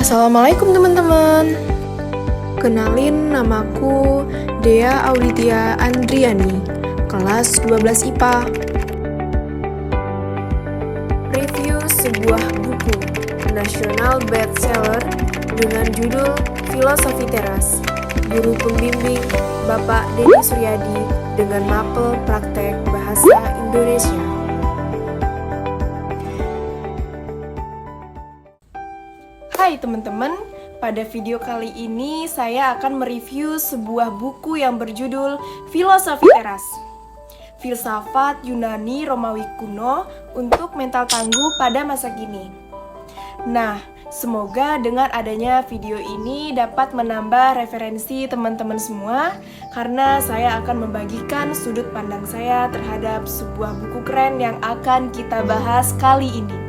Assalamualaikum teman-teman. Kenalin, namaku Dea Auditia Andriani, kelas 12 IPA. Review sebuah buku nasional bestseller dengan judul Filosofi Teras, Guru Pembimbing Bapak Denny Suryadi dengan mapel praktek bahasa Indonesia. Hai teman-teman, pada video kali ini saya akan mereview sebuah buku yang berjudul Filosofi Teras, Filsafat Yunani Romawi Kuno untuk mental tangguh pada masa kini. Nah, semoga dengan adanya video ini dapat menambah referensi teman-teman semua, karena saya akan membagikan sudut pandang saya terhadap sebuah buku keren yang akan kita bahas kali ini.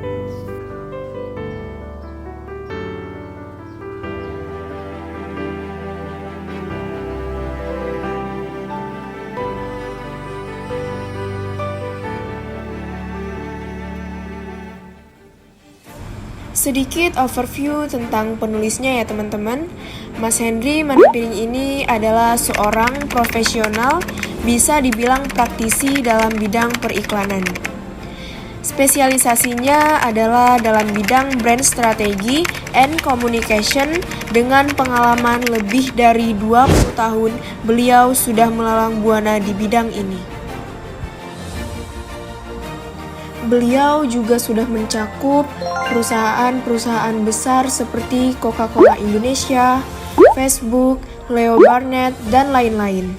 Sedikit overview tentang penulisnya ya teman-teman. Mas Henry Manurpiring ini adalah seorang profesional, bisa dibilang praktisi dalam bidang periklanan. Spesialisasinya adalah dalam bidang brand strategi and communication. Dengan pengalaman lebih dari 20 tahun, beliau sudah melalang buana di bidang ini. Beliau juga sudah mencakup perusahaan-perusahaan besar seperti Coca-Cola Indonesia, Facebook, Leo Burnett, dan lain-lain.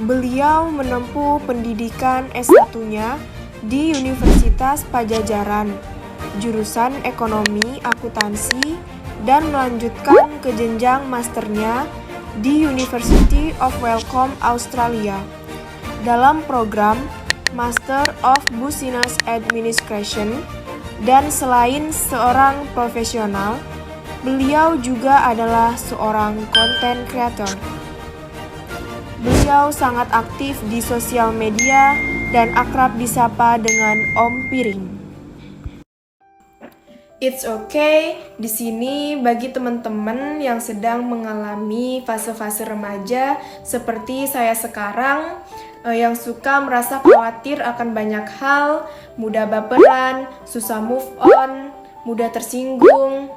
Beliau menempuh pendidikan S1-nya di Universitas Padjadjaran, jurusan Ekonomi Akuntansi, dan melanjutkan ke jenjang masternya di University of Wellcome, Australia, dalam program Master of Business Administration. Dan selain seorang profesional, beliau juga adalah seorang content creator. Beliau sangat aktif di sosial media dan akrab disapa dengan Om Piring. It's okay, di sini bagi teman-teman yang sedang mengalami fase-fase remaja seperti saya sekarang, yang suka merasa khawatir akan banyak hal, mudah baperan, susah move on, mudah tersinggung,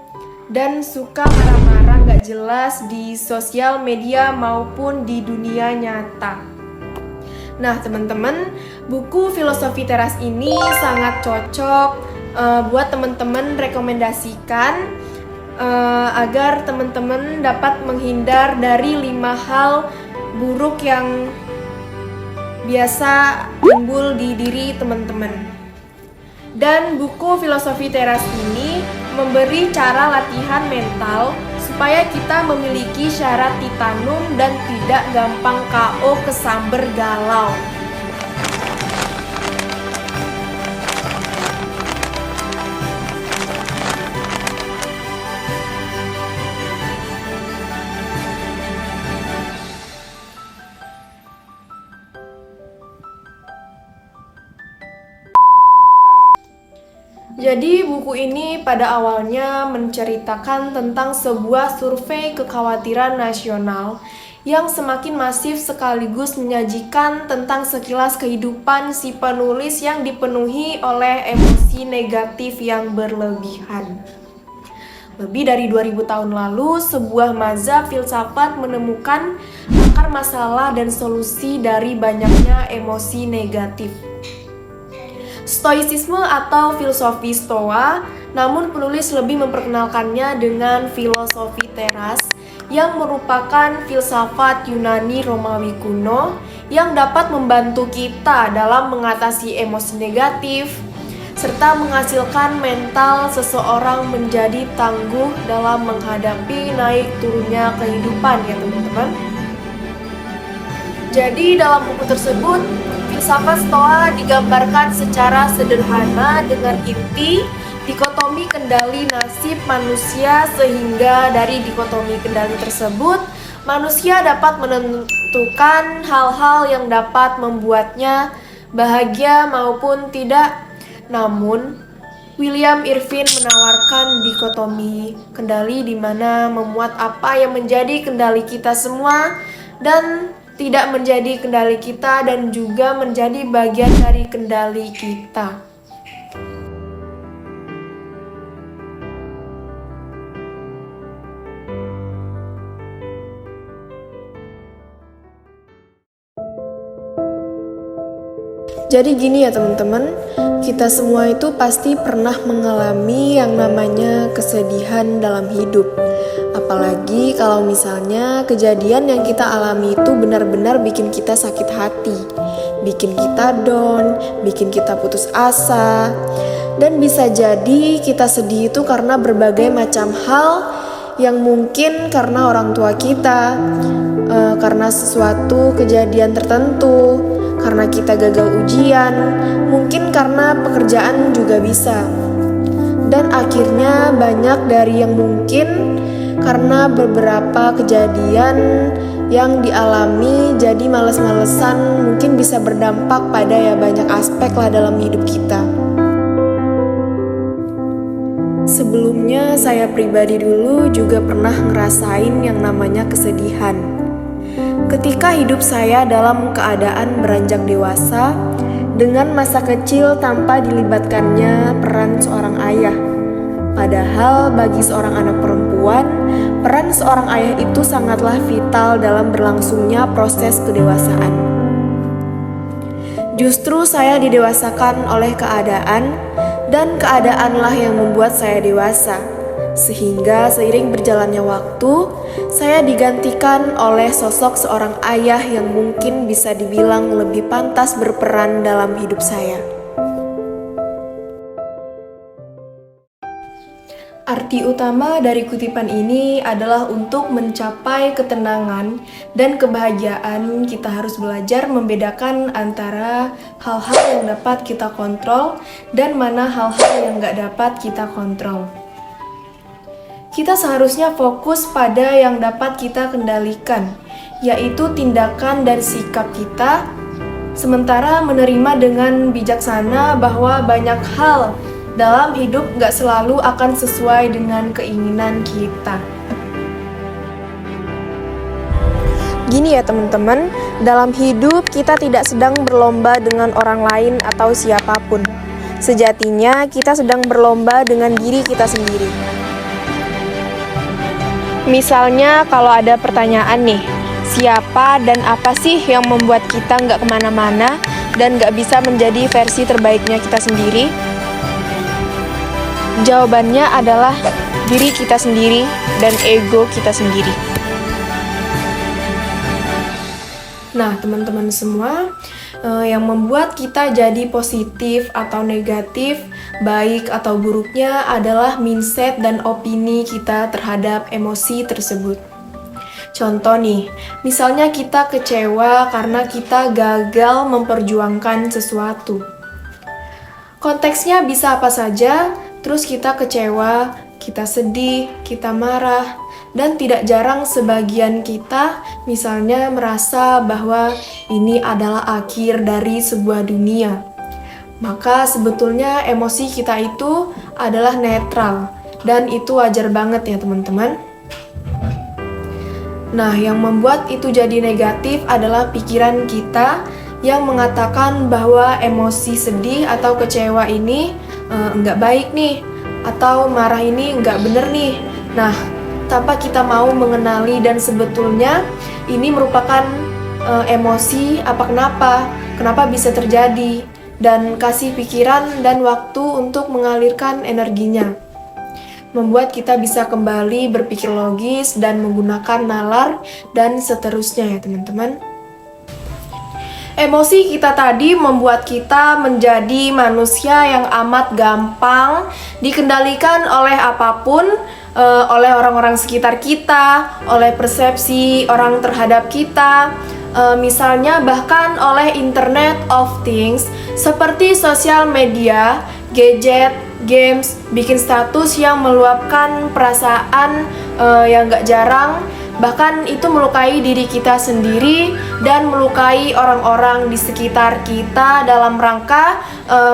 dan suka marah-marah gak jelas di sosial media maupun di dunia nyata. Nah teman-teman, buku Filosofi Teras ini sangat cocok buat teman-teman, rekomendasikan agar teman-teman dapat menghindar dari 5 hal buruk yang biasa timbul di diri teman-teman. Dan buku Filosofi Teras ini memberi cara latihan mental supaya kita memiliki syarat titanum dan tidak gampang KO kesamber galau. Jadi buku ini pada awalnya menceritakan tentang sebuah survei kekhawatiran nasional yang semakin masif sekaligus menyajikan tentang sekilas kehidupan si penulis yang dipenuhi oleh emosi negatif yang berlebihan. Lebih dari 2000 tahun lalu, sebuah mazhab filsafat menemukan akar masalah dan solusi dari banyaknya emosi negatif. Stoicisme atau filosofi Stoa, namun penulis lebih memperkenalkannya dengan filosofi teras yang merupakan filsafat Yunani Romawi kuno yang dapat membantu kita dalam mengatasi emosi negatif serta menghasilkan mental seseorang menjadi tangguh dalam menghadapi naik turunnya kehidupan ya teman-teman. Jadi dalam buku tersebut, filsafat Stoa digambarkan secara sederhana dengan inti dikotomi kendali nasib manusia, sehingga dari dikotomi kendali tersebut manusia dapat menentukan hal-hal yang dapat membuatnya bahagia maupun tidak. Namun William Irvin menawarkan dikotomi kendali di mana memuat apa yang menjadi kendali kita semua dan tidak menjadi kendali kita dan juga menjadi bagian dari kendali kita. Jadi gini ya teman-teman, kita semua itu pasti pernah mengalami yang namanya kesedihan dalam hidup. Apalagi kalau misalnya kejadian yang kita alami itu benar-benar bikin kita sakit hati, bikin kita down, bikin kita putus asa. Dan bisa jadi kita sedih itu karena berbagai macam hal yang mungkin karena orang tua kita, karena sesuatu kejadian tertentu, karena kita gagal ujian, mungkin karena pekerjaan juga bisa. Dan akhirnya banyak dari yang mungkin karena beberapa kejadian yang dialami jadi males-malesan mungkin bisa berdampak pada ya banyak aspek lah dalam hidup kita. Sebelumnya saya pribadi dulu juga pernah ngerasain yang namanya kesedihan. Ketika hidup saya dalam keadaan beranjak dewasa, dengan masa kecil tanpa dilibatkannya peran seorang ayah. Padahal bagi seorang anak perempuan, peran seorang ayah itu sangatlah vital dalam berlangsungnya proses kedewasaan. Justru saya didewasakan oleh keadaan, dan keadaanlah yang membuat saya dewasa. Sehingga seiring berjalannya waktu, saya digantikan oleh sosok seorang ayah yang mungkin bisa dibilang lebih pantas berperan dalam hidup saya. Arti utama dari kutipan ini adalah untuk mencapai ketenangan dan kebahagiaan, kita harus belajar membedakan antara hal-hal yang dapat kita kontrol dan mana hal-hal yang nggak dapat kita kontrol. Kita seharusnya fokus pada yang dapat kita kendalikan, yaitu tindakan dan sikap kita, sementara menerima dengan bijaksana bahwa banyak hal dalam hidup gak selalu akan sesuai dengan keinginan kita. Gini ya teman-teman, dalam hidup kita tidak sedang berlomba dengan orang lain atau siapapun. Sejatinya kita sedang berlomba dengan diri kita sendiri. Misalnya kalau ada pertanyaan nih, siapa dan apa sih yang membuat kita nggak kemana-mana dan nggak bisa menjadi versi terbaiknya kita sendiri? Jawabannya adalah diri kita sendiri dan ego kita sendiri. Nah, teman-teman semua, yang membuat kita jadi positif atau negatif, baik atau buruknya adalah mindset dan opini kita terhadap emosi tersebut. Contoh nih, misalnya kita kecewa karena kita gagal memperjuangkan sesuatu. Konteksnya bisa apa saja, terus kita kecewa, kita sedih, kita marah, dan tidak jarang sebagian kita misalnya merasa bahwa ini adalah akhir dari sebuah dunia. Maka sebetulnya emosi kita itu adalah netral, dan itu wajar banget ya teman-teman. Nah, yang membuat itu jadi negatif adalah pikiran kita yang mengatakan bahwa emosi sedih atau kecewa ini nggak baik nih, atau marah ini nggak bener nih. Nah, tanpa kita mau mengenali dan sebetulnya ini merupakan emosi kenapa bisa terjadi, dan kasih pikiran dan waktu untuk mengalirkan energinya. Membuat kita bisa kembali berpikir logis dan menggunakan nalar dan seterusnya ya teman-teman. Emosi kita tadi membuat kita menjadi manusia yang amat gampang dikendalikan oleh apapun, oleh orang-orang sekitar kita, oleh persepsi orang terhadap kita, misalnya bahkan oleh Internet of Things seperti sosial media, gadget, games, bikin status yang meluapkan perasaan yang gak jarang. Bahkan itu melukai diri kita sendiri dan melukai orang-orang di sekitar kita dalam rangka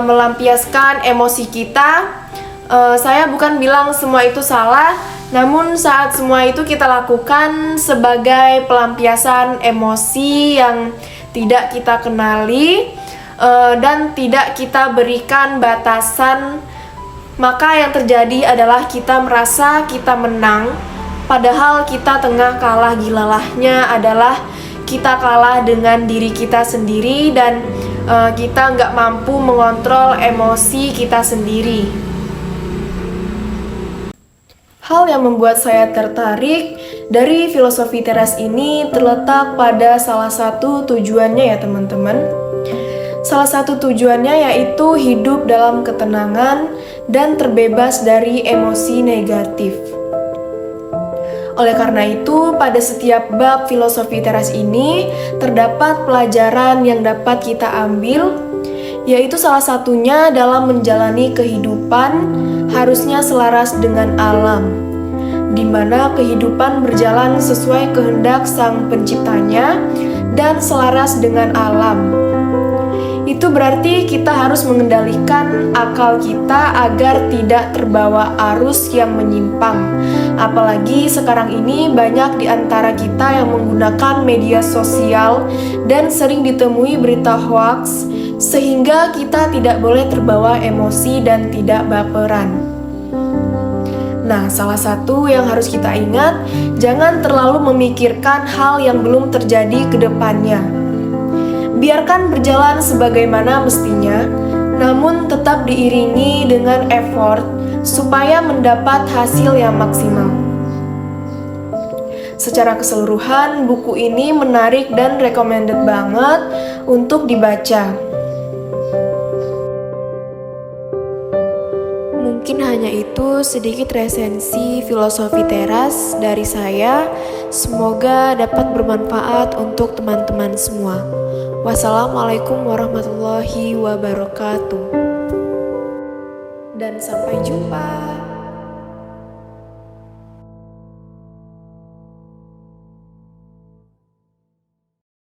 melampiaskan emosi kita. Saya bukan bilang semua itu salah, namun saat semua itu kita lakukan sebagai pelampiasan emosi yang tidak kita kenali dan tidak kita berikan batasan, maka yang terjadi adalah kita merasa kita menang, padahal kita tengah kalah. Gilalahnya adalah kita kalah dengan diri kita sendiri dan kita nggak mampu mengontrol emosi kita sendiri. Hal yang membuat saya tertarik dari filosofi teras ini terletak pada salah satu tujuannya ya teman-teman. Salah satu tujuannya yaitu hidup dalam ketenangan dan terbebas dari emosi negatif. Oleh karena itu, pada setiap bab filosofi teras ini terdapat pelajaran yang dapat kita ambil, yaitu salah satunya dalam menjalani kehidupan harusnya selaras dengan alam, di mana kehidupan berjalan sesuai kehendak Sang Penciptanya dan selaras dengan alam. Itu berarti kita harus mengendalikan akal kita agar tidak terbawa arus yang menyimpang. Apalagi sekarang ini banyak di antara kita yang menggunakan media sosial dan sering ditemui berita hoaks, sehingga kita tidak boleh terbawa emosi dan tidak baperan. Nah, salah satu yang harus kita ingat, jangan terlalu memikirkan hal yang belum terjadi ke depannya. Biarkan berjalan sebagaimana mestinya, namun tetap diiringi dengan effort supaya mendapat hasil yang maksimal. Secara keseluruhan, buku ini menarik dan recommended banget untuk dibaca. Mungkin hanya itu sedikit resensi filosofi teras dari saya. Semoga dapat bermanfaat untuk teman-teman semua. Wassalamualaikum warahmatullahi wabarakatuh. Dan sampai jumpa.